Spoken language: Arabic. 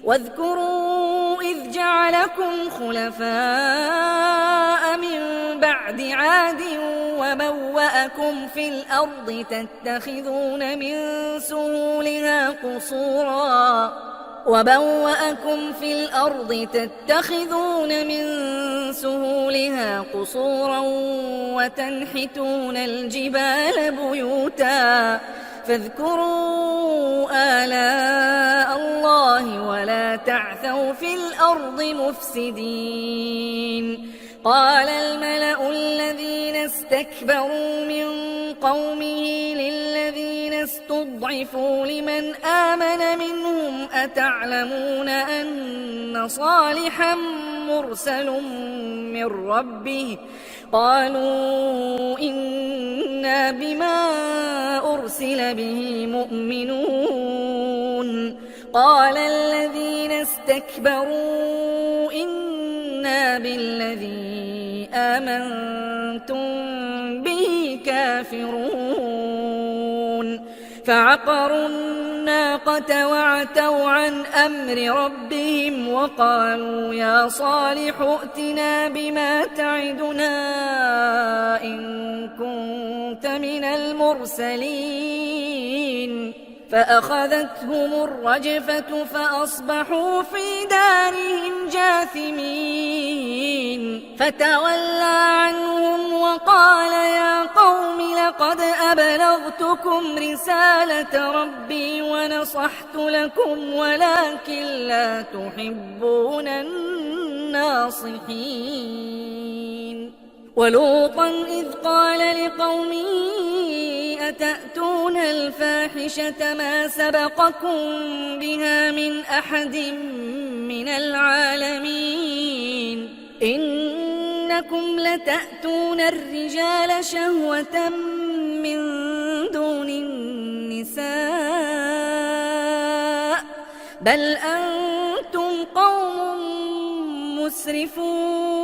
واذكروا إذ جعلكم خلفاء من بعد عاد وبوأكم في الأرض تتخذون من سهولها قصورا وتنحتون الجبال بيوتا فاذكروا آلاء الله ولا تعثوا في الأرض مفسدين. قال الملأ الذين استكبروا من قومه للذين استضعفوا لمن آمن منهم أتعلمون أن صالحا مرسل من ربه قالوا إنا بما أرسل به مؤمنون. قال الذين استكبروا إنا بالذي آمنتم به كافرون. فعقروا الناقة وعتوا عن أمر ربهم وقالوا يا صالح ائتنا بما تعدنا إن كنت من المرسلين. فأخذتهم الرجفة فأصبحوا في دارهم جاثمين. فتولى عنهم وقال يا قوم لقد أبلغتكم رسالة ربي ونصحت لكم ولكن لا تحبون الناصحين. ولوطا إذ قال لقومه أتأتون الفاحشة ما سبقكم بها من أحد من العالمين إنكم لتأتون الرجال شهوة من دون النساء بل أنتم قوم مسرفون.